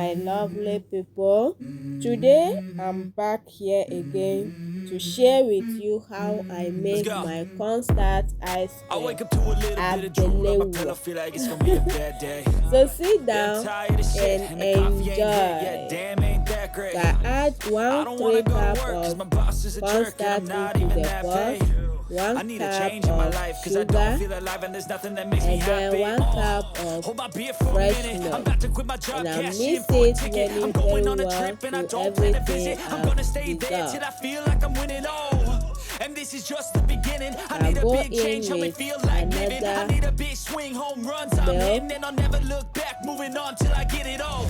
my lovely people. Today I'm back here again to share with you how I make my cornstarch ice I wake cream up to a little at bit of the drool on my pillow, level. feel like it's gonna be a bad day. So sit Yeah, I'm down tired of shit, and and the coffee ain't hit yet, enjoy. damn, ain't that great. So I add I 1 don't wanna 3 go to cup work, cause of my boss is a jerk, and I'm cornstarch not into even the that pot, paid. I 1 need a cup change in my of life, cause I don't sugar, feel alive, and there's nothing that makes me and then happy. 1 cup of Hold my beer for a fresh minute, I'm milk. about to quit my job, And I cash in mix for a it ticket. I'm very going on a well trip, and I till don't plan to everything visit. I'm has gonna stay there till dissolved. I feel like I'm winning, oh. And this is just the beginning. I I'll need a go big in change, help me with feel like living. I another need a big swing, home runs I'm milk. hitting, and I'll never look back, moving on till I get it all.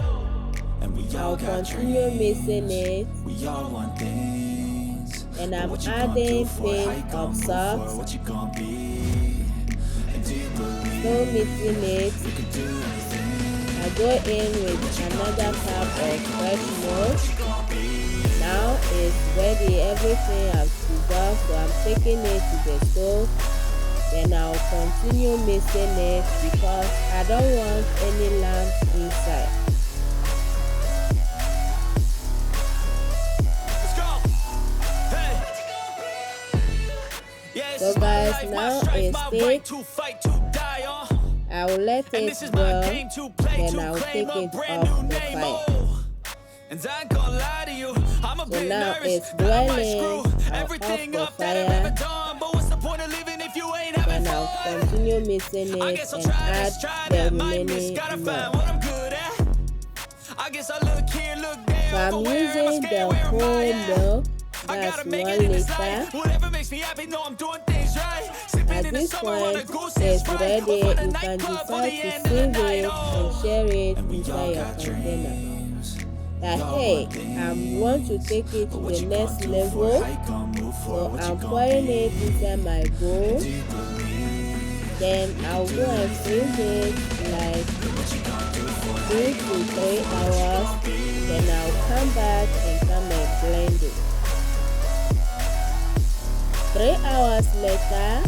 And we all I'll got continue mixing dreams, it, we all want things. and But I'm what you gonna do adding for it? How pinch you of gonna move for it? salt. What you gonna be? And do you Still believe mixing it. you can do anything? I go in with another cup of fresh milk. What you gonna be? Now it's ready. Everything has dissolved, so I'm taking it to the stove. Then I'll continue mixing it because I don't want any lumps inside. Let's go. Hey. Yeah, this So is my guys, life, my now strife, it's my thick. right to fight, to die on. I will let And it this is my boil. game to play, Then to I'll claim take a it brand off new the name. fire. Oh, and I ain't gonna lie to you, I'm a So bit now nervous it's that I might screw boiling. I'll off everything the up that I've ever fire. done. But what's the point of living if you ain't having Then I'll fun? continue mixing I it guess I'll and try add this, try the that, might miss, remaining gotta milk. find what I'm good at. I guess I look here, look there, So I'm overwhere, am I using scared, the where am I whole at? milk. I That's gotta 1 make it in this liter. life. Whatever makes me happy, know I'm doing things right. Sipping At in the this summer on a point, goose is it's right. ready. Or find a You can nightclub on decide the to end of the sieve night. it and Oh, share it and we all inside your got container. dreams. That We all hey, want I want to things. take it But to what the you next gonna do for it? level. How you gonna move for So it? What you I'm gonna pouring be? it inside my bowl. And do you believe Then you can I'll do go and freeze anything? it like What you gonna do for it? How 2 you to gonna move 3 for it? What you hours. gonna be? Then I'll come back and come and blend it. 3 hours later,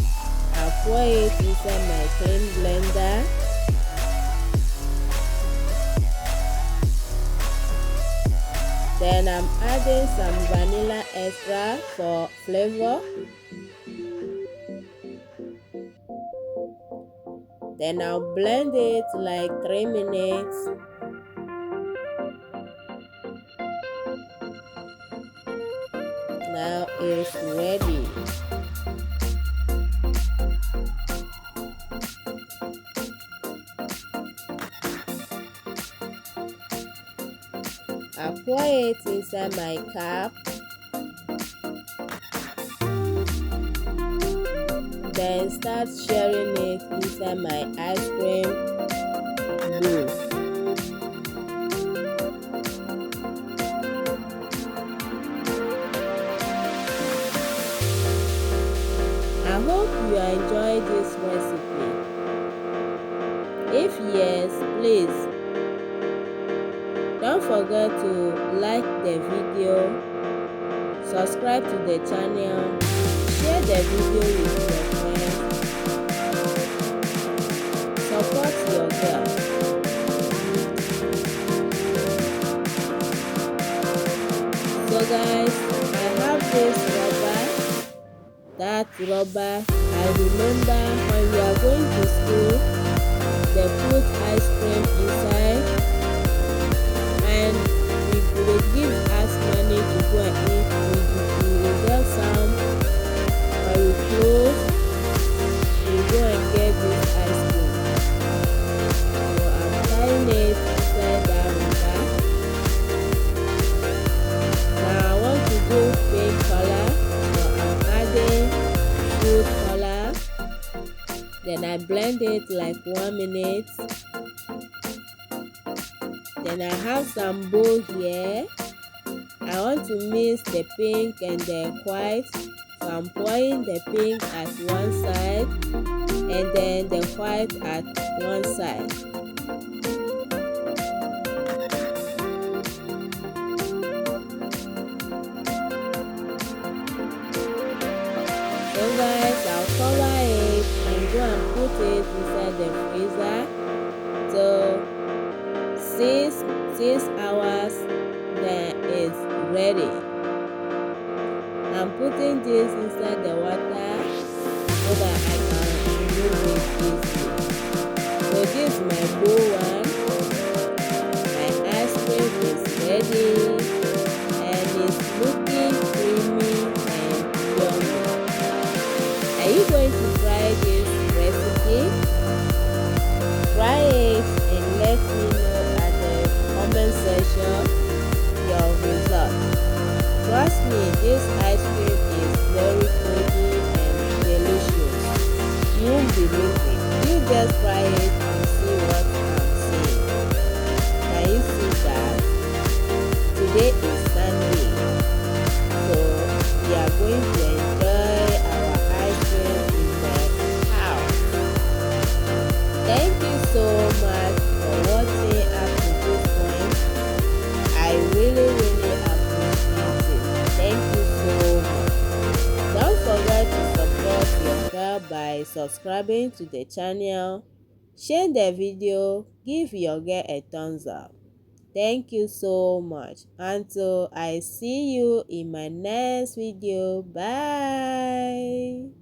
I'll pour it inside my clean blender. Then I'm adding some vanilla extra for flavor. Then I'll blend it like 3 minutes. Now it's ready. I pour it inside my cup. Then start sharing it inside my ice cream bowl. I hope you enjoy this recipe. If yes, please don't forget to like the video, subscribe to the channel, share the video with your friends, support your girl. So guys, I have this rubber. That rubber, I remember when we are going to school, they put ice cream inside and if they give us money to go and eat, we reserve some or we close, we go and get this ice cream. So I'm tying it inside that rubber. Now I want to do pink color, so I'm adding food color. Then I blend it like 1 minute. Then I have some bowl here. I want to mix the pink and the white. So I'm pouring the pink at one side and then the white at one side. So guys, I'll cover it and go and put it inside the freezer till 6 hours, then it's ready. I'm putting this inside the water so that I can remove it easily. So this is my bowl one. My ice cream is ready and it's looking creamy and yummy. Are you going to try this recipe? Try it and let me know at the comment section your result. Trust me, this ice cream is very creamy and delicious. You won't believe it. You just try it and see what I'm saying. Can you see that? Today is Sunday, so we are going to enjoy our ice cream in the house. Thank you so much for watching up to this point. I really appreciate it. Thank you so much. Don't forget to support your girl by subscribing to the channel, share the video, give your girl a thumbs up. Thank you so much. Until I see you in my next video. Bye.